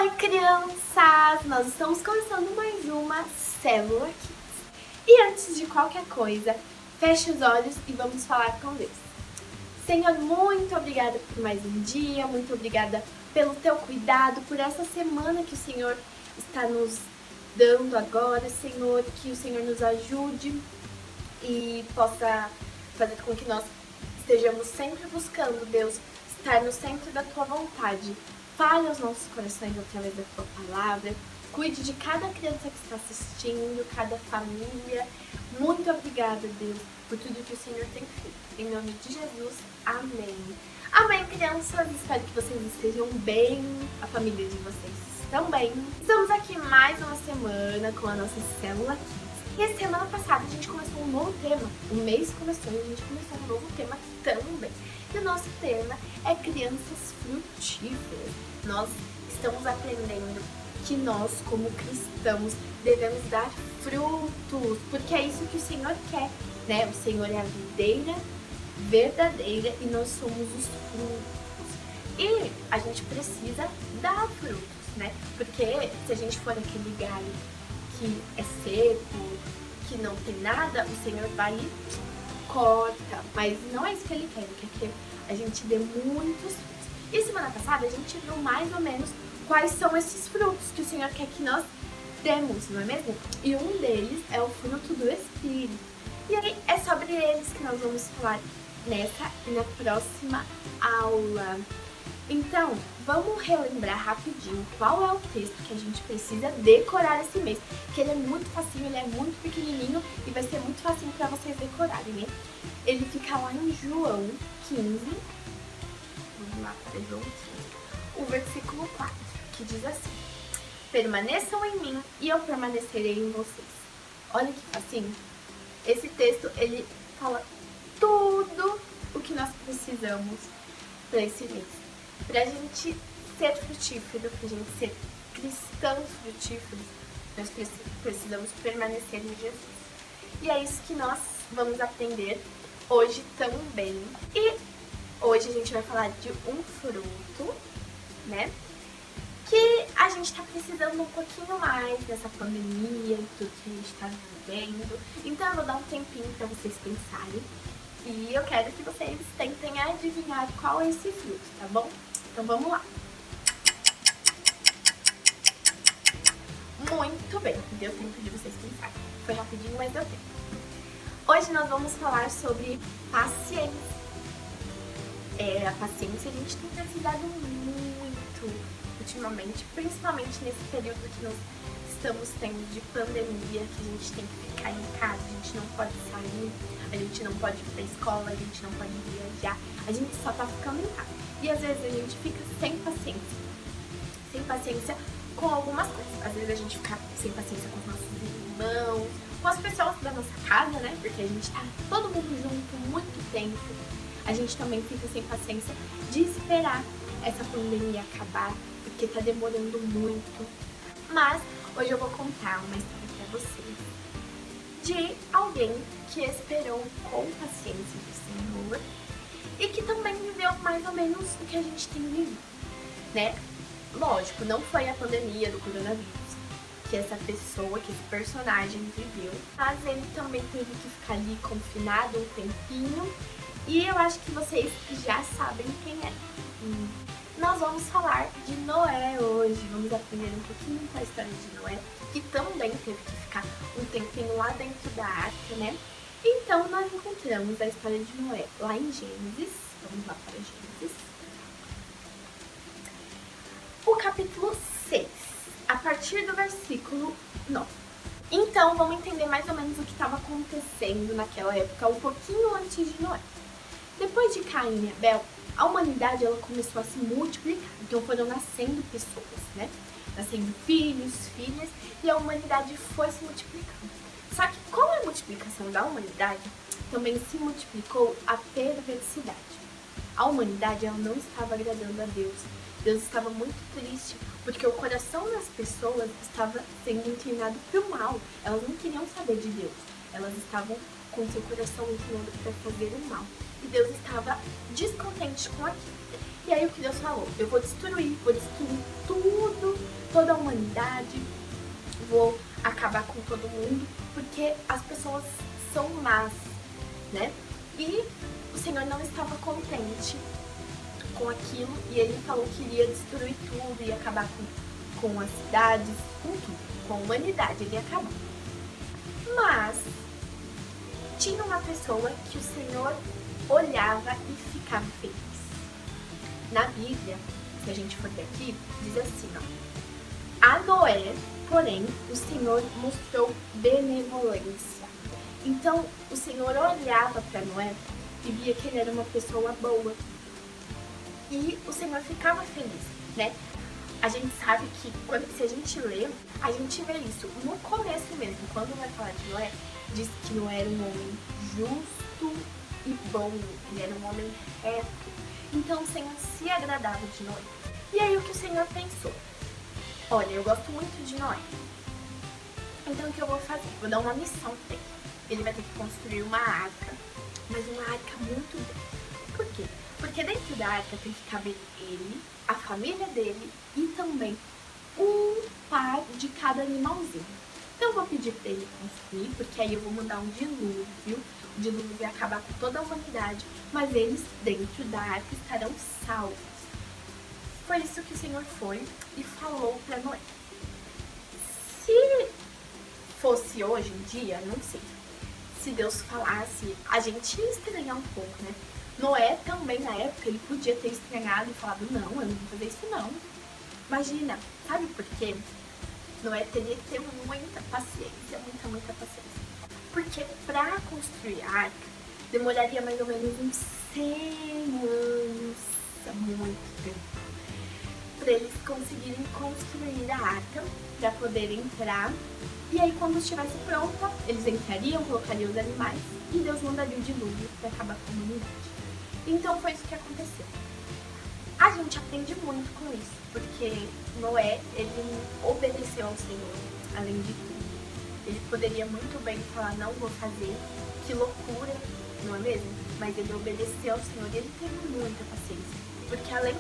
Oi, crianças! Nós estamos começando mais uma Célula Kids. E antes de qualquer coisa, feche os olhos e vamos falar com Deus. Senhor, muito obrigada por mais um dia, muito obrigada pelo teu cuidado, por essa semana que o Senhor está nos dando agora, Senhor, que o Senhor nos ajude e possa fazer com que nós estejamos sempre buscando, Deus, estar no centro da tua vontade. Fale aos nossos corações através da tua palavra. Cuide de cada criança que está assistindo, cada família. Muito obrigada, Deus, por tudo que o Senhor tem feito. Em nome de Jesus, amém. Amém, crianças. Espero que vocês estejam bem, a família de vocês também. Estamos aqui mais uma semana com a nossa Célula Kids. E semana passada a gente começou um novo tema. O mês começou e a gente começou um novo tema também. E o nosso tema é crianças frutíferas. Nós estamos aprendendo que nós, como cristãos, devemos dar frutos, porque é isso que o Senhor quer, né? O Senhor é a videira verdadeira e nós somos os frutos. E a gente precisa dar frutos, né? Porque se a gente for aquele galho que é seco, que não tem nada, o Senhor vai e corta. Mas não é isso que Ele quer, Ele quer que a gente dê muitos frutos. E semana passada a gente viu mais ou menos quais são esses frutos que o Senhor quer que nós demos, não é mesmo? E um deles é o fruto do Espírito. E aí é sobre eles que nós vamos falar nessa e na próxima aula. Então, vamos relembrar rapidinho qual é o texto que a gente precisa decorar esse mês. Que ele é muito facinho, ele é muito pequenininho e vai ser muito facinho para vocês decorarem, né? Ele fica lá em João 15. Vamos lá para João 15. O versículo 4, que diz assim: permaneçam em mim e eu permanecerei em vocês. Olha que facinho. Esse texto, ele fala tudo o que nós precisamos para esse mês. Pra gente ser frutífero, pra gente ser cristãos frutíferos, nós precisamos permanecer em Jesus. E é isso que nós vamos aprender hoje também. E hoje a gente vai falar de um fruto, né? Que a gente tá precisando um pouquinho mais dessa pandemia e tudo que a gente tá vivendo. Então eu vou dar um tempinho pra vocês pensarem. E eu quero que vocês tentem adivinhar qual é esse fruto, tá bom? Então vamos lá. Muito bem, deu tempo de vocês pensarem. Foi rapidinho, mas deu tempo. Hoje nós vamos falar sobre paciência. A paciência a gente tem precisado muito ultimamente, principalmente nesse período que nós estamos tendo de pandemia, que a gente tem que ficar em casa, a gente não pode sair, a gente não pode ir pra escola, a gente não pode viajar, a gente só tá ficando em casa. E às vezes a gente fica sem paciência com algumas coisas. Às vezes a gente fica sem paciência com os nossos irmãos, com as pessoas da nossa casa, né? Porque a gente tá todo mundo junto muito tempo. A gente também fica sem paciência de esperar essa pandemia acabar, porque tá demorando muito. Mas hoje eu vou contar uma história pra vocês de alguém que esperou com paciência do Senhor e que também viveu mais ou menos o que a gente tem vivido, né? Lógico, não foi a pandemia do coronavírus que essa pessoa, que esse personagem viveu, mas ele também teve que ficar ali confinado um tempinho e eu acho que vocês já sabem quem é. Nós vamos falar de Noé hoje, vamos aprender um pouquinho com a história de Noé, que também teve que ficar um tempinho lá dentro da arca, né? Então, nós encontramos a história de Noé lá em Gênesis. Vamos lá para Gênesis. O capítulo 6, a partir do versículo 9. Então, vamos entender mais ou menos o que estava acontecendo naquela época, um pouquinho antes de Noé. Depois de Caim e Abel, a humanidade ela começou a se multiplicar. Então, foram nascendo pessoas, né? Nascendo filhos, filhas, e a humanidade foi se multiplicando. Só que com a multiplicação da humanidade, também se multiplicou a perversidade. A humanidade ela não estava agradando a Deus. Deus estava muito triste, porque o coração das pessoas estava sendo inclinado para o mal. Elas não queriam saber de Deus. Elas estavam com seu coração inclinado para fazer o mal. E Deus estava descontente com aquilo. E aí o que Deus falou? Eu vou destruir tudo toda a humanidade, vou acabar com todo mundo, porque as pessoas são más, né? E o Senhor não estava contente com aquilo e ele falou que iria destruir tudo, ia acabar com as cidades, com tudo, com a humanidade, ele ia acabar. Mas tinha uma pessoa que o Senhor olhava e ficava feliz. Na Bíblia, se a gente for ver aqui, diz assim, ó: a Noé, porém, o Senhor mostrou benevolência. Então, o Senhor olhava para Noé e via que ele era uma pessoa boa. E o Senhor ficava feliz, né? A gente sabe que, se a gente lê, a gente vê isso no começo mesmo. Quando vai falar de Noé, diz que Noé era um homem justo e bom. Ele era um homem reto. Então, o Senhor se agradava de Noé. E aí, o que o Senhor pensou? Olha, eu gosto muito de Noé. Então, o que eu vou fazer? Vou dar uma missão pra ele. Ele vai ter que construir uma arca, mas uma arca muito grande. Por quê? Porque dentro da arca tem que caber ele, a família dele e também um par de cada animalzinho. Então eu vou pedir para ele construir, porque aí eu vou mandar um dilúvio. O dilúvio vai acabar com toda a humanidade, mas eles dentro da arca estarão salvos. Foi isso que o Senhor foi e falou para Noé. Se fosse hoje em dia, não sei. Se Deus falasse, a gente ia estranhar um pouco, né? Noé também, na época, ele podia ter estranhado e falado, não, eu não vou fazer isso não. Imagina, sabe por quê? Noé teria que ter muita paciência, muita paciência. Porque pra construir a arca, demoraria mais ou menos uns 100 anos, muito tempo, para eles conseguirem construir a arca, para poder entrar. E aí, quando estivesse pronta, eles entrariam, colocariam os animais e Deus mandaria o dilúvio para acabar com a humanidade. Então, foi isso que aconteceu. A gente aprende muito com isso, porque Noé, ele obedeceu ao Senhor, além de tudo. Ele poderia muito bem falar, não vou fazer, que loucura, não é mesmo? Mas ele obedeceu ao Senhor e ele teve muita paciência, porque além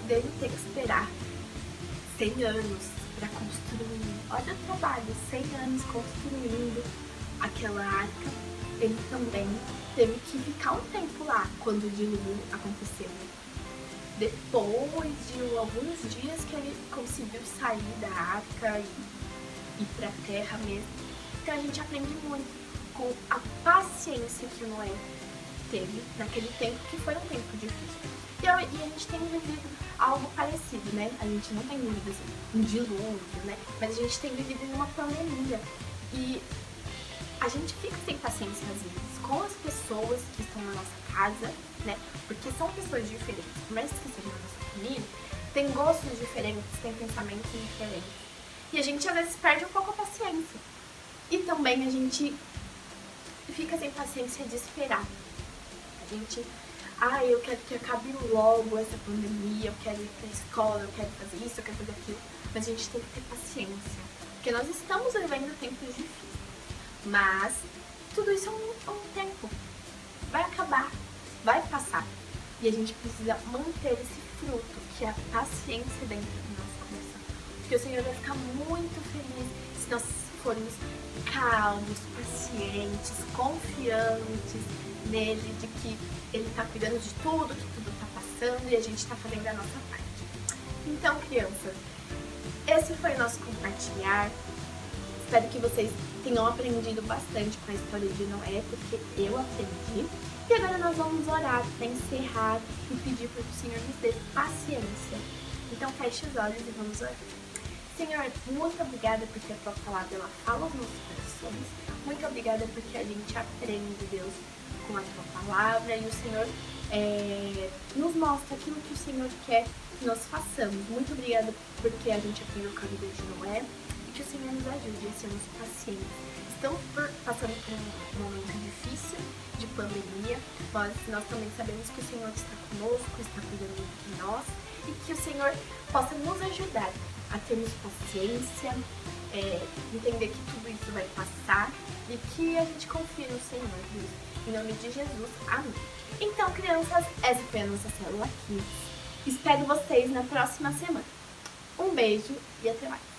dele ter que esperar 100 anos para construir, olha o trabalho, 100 anos construindo aquela arca, ele também teve que ficar um tempo lá quando o dilúvio aconteceu. Depois de alguns dias que ele conseguiu sair da arca e ir para a terra mesmo. Então a gente aprende muito com a paciência que Noé teve naquele tempo, que foi um tempo difícil. E a gente tem vivido algo parecido, né? A gente não tem vivido um dilúvio, né? Mas a gente tem vivido em uma pandemia. E a gente fica sem paciência às vezes com as pessoas que estão na nossa casa, né? Porque são pessoas diferentes. Por mais que sejam da nossa família, tem gostos diferentes, tem pensamentos diferentes. E a gente às vezes perde um pouco a paciência. E também a gente fica sem paciência de esperar. A gente, eu quero que acabe logo essa pandemia, eu quero ir pra escola, eu quero fazer isso, eu quero fazer aquilo. Mas a gente tem que ter paciência, porque nós estamos vivendo tempos difíceis. Mas tudo isso é um tempo. Vai acabar, vai passar. E a gente precisa manter esse fruto, que é a paciência dentro do nosso coração. Porque o Senhor vai ficar muito feliz se nós formos calmos, pacientes, confiantes nele, de que ele está cuidando de tudo, que tudo está passando e a gente está fazendo a nossa parte. Então, crianças, esse foi o nosso compartilhar. Espero que vocês tenham aprendido bastante com a história de Noé, porque eu aprendi. E agora nós vamos orar para encerrar e pedir para que o Senhor nos dê paciência. Então feche os olhos e vamos orar. Senhor, muito obrigada porque a Tua palavra ela fala aos nossos corações. Muito obrigada porque a gente aprende, Deus, com a Tua palavra. E o Senhor nos mostra aquilo que o Senhor quer que nós façamos. Muito obrigada porque a gente aprendeu com a vida de Noé. E que o Senhor nos ajude a sermos pacientes. Estamos passando por um momento difícil de pandemia, mas nós também sabemos que o Senhor está conosco, está cuidando de nós e que o Senhor possa nos ajudar a termos paciência, entender que tudo isso vai passar e que a gente confie no Senhor, Deus. Em nome de Jesus, amém. Então, crianças, essa foi a nossa célula aqui. Espero vocês na próxima semana. Um beijo. beijo e até mais!